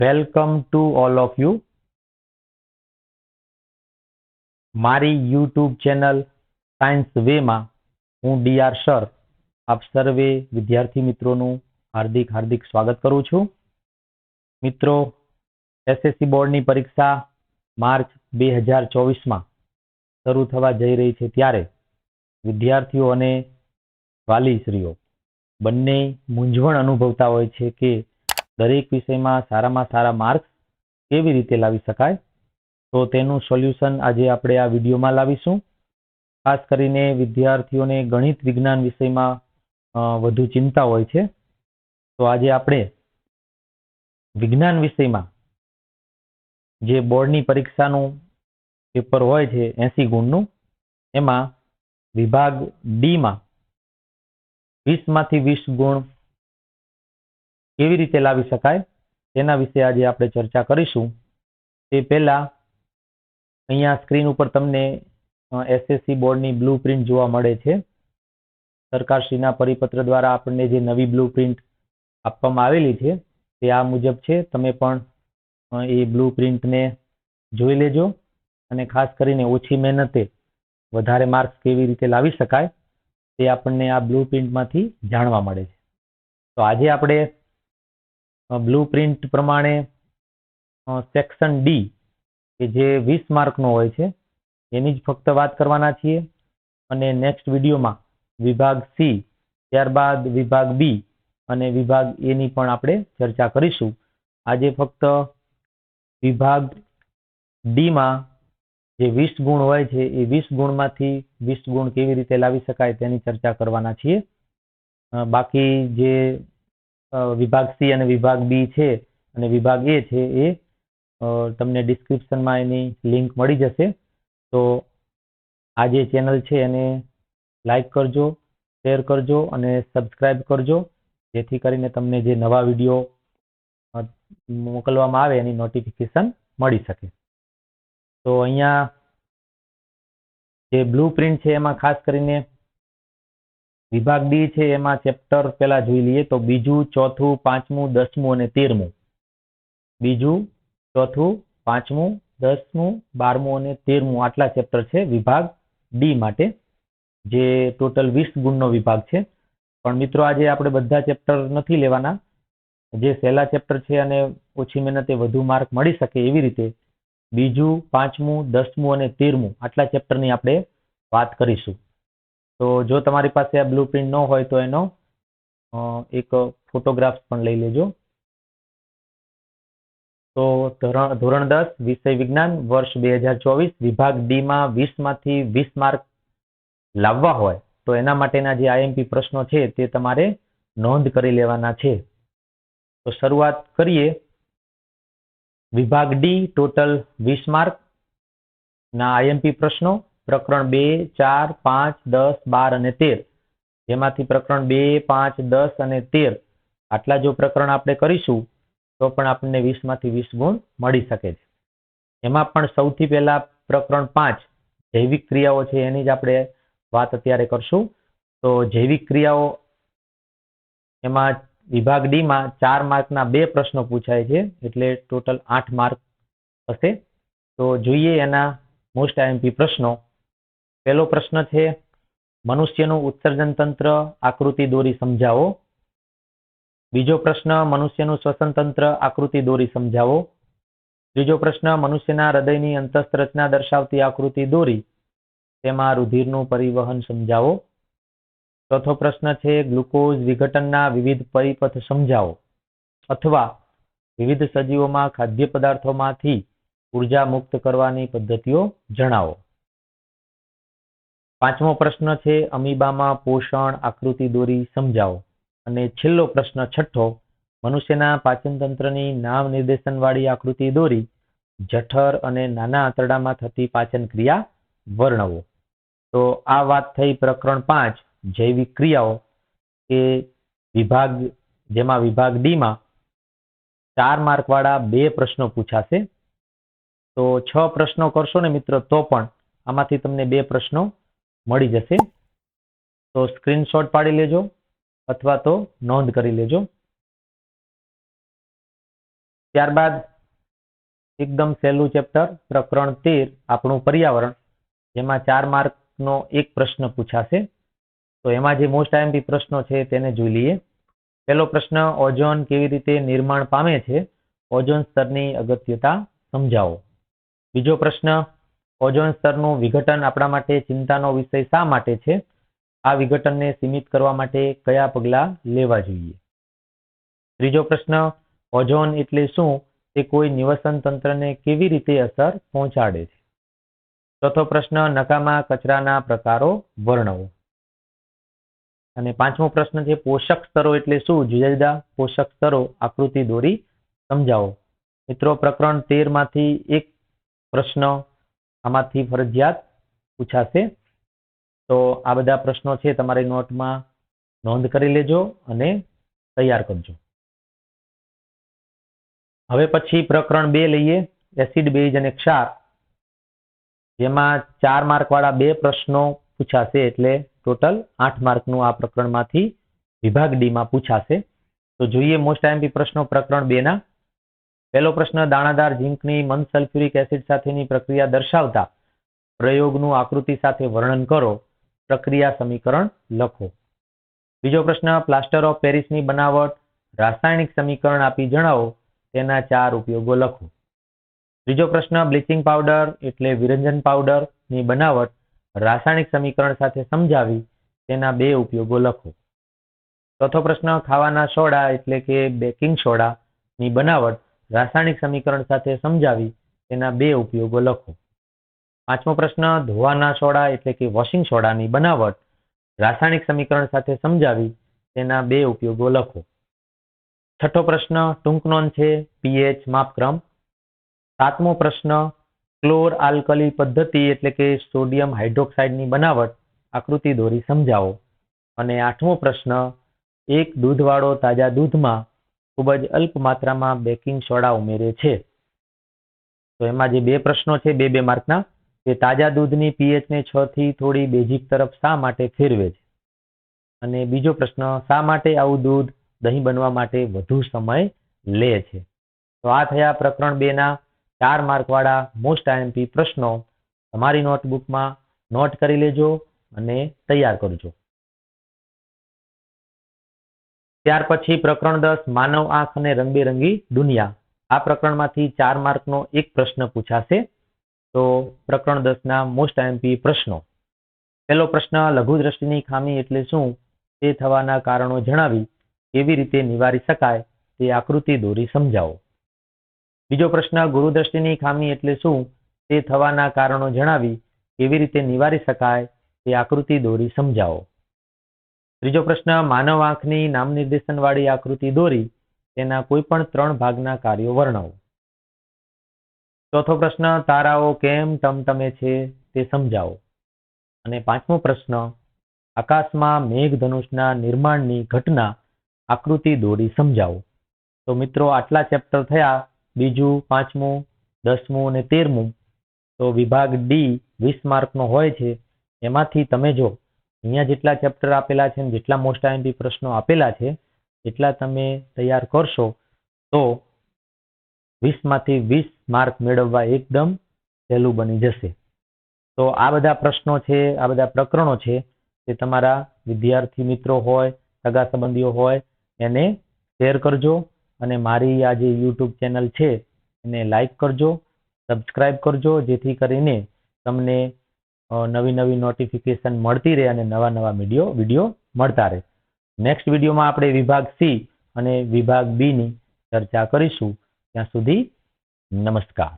Welcome to all of you. મારી YouTube channel science વેમાં હું DR sir આપ સર્વે વિદ્યાર્થી મિત્રોનું હાર્દિક સ્વાગત કરું છું. મિત્રો, એસએસસી બોર્ડની પરીક્ષા માર્ચ 2024માં શરૂ થવા જઈ રહી છે, ત્યારે વિદ્યાર્થીઓ અને વાલીશ્રીઓ બંને મૂંઝવણ અનુભવતા હોય છે કે દરેક વિષયમાં સારામાં સારા માર્ક્સ કેવી રીતે લાવી શકાય. તો તેનું સોલ્યુશન આજે આપણે આ વિડીયોમાં લાવીશું. ખાસ કરીને વિદ્યાર્થીઓને ગણિત વિજ્ઞાન વિષયમાં વધુ ચિંતા હોય છે. તો આજે આપણે વિજ્ઞાન વિષયમાં જે બોર્ડની પરીક્ષાનું પેપર હોય છે 80 ગુણનું, એમાં વિભાગ ડીમાં 20માંથી 20 ગુણ કેવી રીતે લાવી શકાય તેના વિશે આજે આપણે ચર્ચા કરીશું. તે પહેલા અહીંયા સ્ક્રીન ઉપર તમને એસએસસી બોર્ડની બ્લુ પ્રિન્ટ જોવા મળે છે. સરકારશ્રીના પરિપત્ર દ્વારા આપણને જે નવી બ્લુ પ્રિન્ટ આપવામાં આવેલી છે તે આ મુજબ છે. તમે પણ એ બ્લુ પ્રિન્ટને જોઈ લેજો અને ખાસ કરીને ઓછી મહેનતે વધારે માર્ક્સ કેવી રીતે લાવી શકાય તે આપણને આ બ્લુ પ્રિન્ટમાંથી જાણવા મળે છે. તો આજે આપણે બ્લુ પ્રિન્ટ પ્રમાણે સેક્શન ડી કે જે 20 માર્કનો હોય છે એની જ ફક્ત વાત કરવાના છીએ, અને નેક્સ્ટ વિડીયોમાં વિભાગ સી, ત્યારબાદ વિભાગ બી અને વિભાગ એ ની પણ આપણે ચર્ચા કરીશું. આજે ફક્ત વિભાગ ડીમાં જે 20 ગુણ હોય છે એ 20 ગુણમાંથી 20 ગુણ કેવી રીતે લાવી શકાય તેની ચર્ચા કરવાના છીએ. બાકી જે વિભાગ સી અને વિભાગ બી છે અને વિભાગ એ છે એ તમને ડિસ્ક્રિપ્શનમાં એની લિંક મળી જશે. તો આ જે ચેનલ છે એને લાઈક કરજો, શેર કરજો અને સબસ્ક્રાઇબ કરજો, જેથી કરીને તમને જે નવા વિડીયો મોકલવામાં આવે એની નોટિફિકેશન મળી શકે. તો અહીંયા જે બ્લુ પ્રિન્ટ છે એમાં ખાસ કરીને વિભાગ ડી છે એમાં ચેપ્ટર પહેલા જોઈ લઈએ તો બીજું, ચોથું, પાંચમું, 10મું અને 13મું. બીજું, ચોથું, પાંચમું, 10મું, 12મું અને 13મું આટલા ચેપ્ટર છે વિભાગ ડી માટે, જે ટોટલ 20 ગુણનો વિભાગ છે. પણ મિત્રો આજે આપણે બધા ચેપ્ટર નથી લેવાના. જે સહેલા ચેપ્ટર છે અને ઓછી મહેનતે વધુ માર્ક મળી શકે એવી રીતે બીજું, પાંચમું, 10મું અને 13મું આટલા ચેપ્ટરની આપણે વાત કરીશું. તો જો તમારી પાસે આ બ્લુ પ્રિન્ટ ન હોય તો એનો એક ફોટોગ્રાફ પણ લઈ લેજો. તો ધોરણ 10 વિષય વિજ્ઞાન વર્ષ 2024 વિભાગ ડી માં 20માંથી 20 માર્ક લાવવા હોય તો એના માટેના જે આઈએમપી પ્રશ્નો છે તે તમારે નોંધ કરી લેવાના છે. તો શરૂઆત કરીએ. વિભાગ ડી ટોટલ 20 માર્ક ના આઈએમપી પ્રશ્નો, પ્રકરણ 2, 4, 5, 10, 12 અને 13. જેમાંથી પ્રકરણ 2, 5, 10 અને 13 આટલા જો પ્રકરણ આપણે કરીશું તો પણ આપણને 20માંથી 20 ગુણ મળી શકે છે. એમાં પણ સૌથી પહેલા પ્રકરણ 5 જૈવિક ક્રિયાઓ છે એની જ આપણે વાત અત્યારે કરશું. તો જૈવિક ક્રિયાઓ એમાં વિભાગ ડી માં 4 માર્કના 2 પ્રશ્નો પૂછાય છે, એટલે ટોટલ 8 માર્ક હશે. તો જોઈએ એના મોસ્ટ આઈએમપી પ્રશ્નો. પહેલો પ્રશ્ન છે, મનુષ્યનું ઉત્સર્જન તંત્ર આકૃતિ દોરી સમજાવો. બીજો પ્રશ્ન, મનુષ્યનું શ્વસન તંત્ર આકૃતિ દોરી સમજાવો. ત્રીજો પ્રશ્ન, મનુષ્યના હૃદયની અંતસ્થ રચના દર્શાવતી આકૃતિ દોરી તેમાં રુધિરનું પરિવહન સમજાવો. ચોથો પ્રશ્ન છે, ગ્લુકોઝ વિઘટનના વિવિધ પરિપથ સમજાવો, અથવા વિવિધ સજીવોમાં ખાદ્ય પદાર્થોમાંથી ઉર્જા મુક્ત કરવાની પદ્ધતિઓ જણાવો. પાંચમો પ્રશ્ન છે, અમીબામાં પોષણ આકૃતિ દોરી સમજાવો. અને છેલ્લો પ્રશ્ન છઠ્ઠો, મનુષ્યના પાચન તંત્રની નામ નિર્દેશન વાળી આકૃતિ દોરી જઠર અને નાના આંતરડામાં થતી પાચન ક્રિયા વર્ણવો. તો આ વાત થઈ પ્રકરણ 5 જૈવિક ક્રિયાઓ, કે વિભાગ જેમાં વિભાગ ડી માં 4 માર્ક વાળા 2 પ્રશ્નો પૂછાશે. તો 6 પ્રશ્નો કરશો ને મિત્રો તો પણ આમાંથી તમને 2 પ્રશ્નો મળી જશે. તો સ્ક્રીનશોટ પાડી લેજો અથવા તો નોંધ કરી લેજો. ત્યારબાદ એકદમ સહેલું ચેપ્ટર પ્રકરણ 13 આપણું પર્યાવરણ, જેમાં 4 માર્કનો એક પ્રશ્ન પૂછાશે. તો એમાં જે મોસ્ટ આઈએમપી પ્રશ્નો છે તેને જોઈ લઈએ. પહેલો પ્રશ્ન, ઓઝોન કેવી રીતે નિર્માણ પામે છે? ઓઝોન સ્તરની અગત્યતા સમજાવો. બીજો પ્રશ્ન, ઓઝોન સ્તરનું વિઘટન આપણા માટે ચિંતાનો વિષય શા માટે છે? આ વિઘટનને સીમિત કરવા માટે કયા પગલાં લેવા જોઈએ? ત્રીજો પ્રશ્ન, ઓઝોન એટલે શું? તે કોઈ નિવસન તંત્રને કેવી રીતે અસર પહોંચાડે છે? ચોથો પ્રશ્ન, નકામા કચરાના પ્રકારો વર્ણવો. અને પાંચમો પ્રશ્ન છે, પોષક સ્તરો એટલે શું? જુદા જુદા પોષક સ્તરો આકૃતિ દોરી સમજાવો. મિત્રો, પ્રકરણ 13 માંથી એક પ્રશ્ન આમાંથી ફરજિયાત પૂછાશે. તો આ બધા પ્રશ્નો છે તમારી નોટમાં નોંધ કરી લેજો અને તૈયાર કરજો. હવે પછી પ્રકરણ 2 લઈએ, એસિડ, બેઝ અને ક્ષાર, જેમાં 4 માર્ક વાળા 2 પ્રશ્નો પૂછાશે. એટલે ટોટલ 8 માર્કનું આ પ્રકરણમાંથી વિભાગ ડી માં પૂછાશે. તો જોઈએ મોસ્ટ આઈએમપી પ્રશ્નો પ્રકરણ 2 ના. પહેલો પ્રશ્ન, દાણાદાર ઝીંકની મંદ સલ્ફ્યુરિક એસિડ સાથેની પ્રક્રિયા દર્શાવતા પ્રયોગનું આકૃતિ સાથે વર્ણન કરો. પ્રક્રિયા સમીકરણ લખો. બીજો પ્રશ્ન, પ્લાસ્ટર ઓફ પેરિસની બનાવટ રાસાયણિક સમીકરણ આપી જણાવો. તેના 4 ઉપયોગો લખો. ત્રીજો પ્રશ્ન, બ્લીચિંગ પાવડર એટલે વિરંજન પાવડર ની બનાવટ રાસાયણિક સમીકરણ સાથે સમજાવી. તેના 2 ઉપયોગો લખો. ચોથો પ્રશ્ન, ખાવાના સોડા એટલે કે બેકિંગ સોડા ની બનાવટ રાસાયણિક સમીકરણ સાથે સમજાવી. તેના 2 ઉપયોગો લખો. પાંચમો પ્રશ્ન, ધોવાના સોડા એટલે કે વોશિંગ સોડાની બનાવટ રાસાયણિક સમીકરણ સાથે સમજાવી. તેના 2 ઉપયોગો લખો. છઠ્ઠો પ્રશ્ન ટૂંક નોંધ છે, પીએચ માપક્રમ. સાતમો પ્રશ્ન, ક્લોર આલ્કલી પદ્ધતિ એટલે કે સોડિયમ હાઇડ્રોક્સાઇડની બનાવટ આકૃતિ દોરી સમજાવો. અને આઠમો પ્રશ્ન, એક દૂધવાળો તાજા દૂધમાં ખૂબ જ અલ્પ માત્રામાં બેકિંગ સોડા ઉમેરે છે. તો એમાં જે 2 પ્રશ્નો છે 2 માર્કના, તે તાજા દૂધની પીએચને 6 થી થોડી બેઝિક તરફ શા માટે ફેરવે છે? અને બીજો પ્રશ્ન, શા માટે આવું દૂધ દહીં બનવા માટે વધુ સમય લે છે? તો આ થયા પ્રકરણ 2 ના 4 માર્ક વાળા મોસ્ટ આઈએમપી પ્રશ્નો. તમારી નોટબુકમાં નોટ કરી લેજો અને તૈયાર કરજો. ત્યાર પછી પ્રકરણ 10, માનવ આંખ અને રંગબેરંગી દુનિયા. આ પ્રકરણમાંથી 4 માર્કનો એક પ્રશ્ન પૂછાશે. તો પ્રકરણ 10 ના મોસ્ટ આઈએમપી પ્રશ્નો. પહેલો પ્રશ્ન, લઘુ દ્રષ્ટિની ખામી એટલે શું? તે થવાના કારણો જણાવી કેવી રીતે નિવારી શકાય તે આકૃતિ દોરી સમજાવો. બીજો પ્રશ્ન, ગુરુદ્રષ્ટિની ખામી એટલે શું? તે થવાના કારણો જણાવી કેવી રીતે નિવારી શકાય તે આકૃતિ દોરી સમજાવો. ત્રીજો પ્રશ્ન, માનવ આંખની નામનિર્દેશન વાળી આકૃતિ દોરી તેના કોઈ પણ 3 ભાગના કાર્યો વર્ણવો. ચોથો પ્રશ્ન, તારાઓ કેમ ટમટમે છે તે સમજાવો. અને પાંચમો પ્રશ્ન, આકાશમાં મેઘધનુષના નિર્માણની ઘટના આકૃતિ દોરી સમજાવો. તો મિત્રો, આટલા ચેપ્ટર થયા, બીજું, પાંચમું, 10મું અને 13મું. તો વિભાગ ડી 20 માર્કનો હોય છે. એમાંથી તમે જો અહીંયા જેટલા ચેપ્ટર આપેલા છે અને જેટલા મોસ્ટ આઈએમપી પ્રશ્નો આપેલા છે એટલા તમે તૈયાર કરશો તો 20 માંથી 20 માર્ક મેળવવા એકદમ સહેલું બની જશે. તો આ બધા પ્રશ્નો છે, આ બધા પ્રકરણો છે, તે તમારા વિદ્યાર્થી મિત્રો હોય, સગા સંબંધીઓ હોય એને શેર કરજો. અને મારી આ જે YouTube ચેનલ છે એને લાઈક કરજો, સબસ્ક્રાઇબ કરજો, જેથી કરીને તમને નવી નવી નોટિફિકેશન મળતી રહે અને નવા નવા વિડીયો મળતા રહે. નેક્સ્ટ વિડીયોમાં આપણે વિભાગ સી અને વિભાગ બી ની ચર્ચા કરીશું. ત્યાં સુધી નમસ્કાર.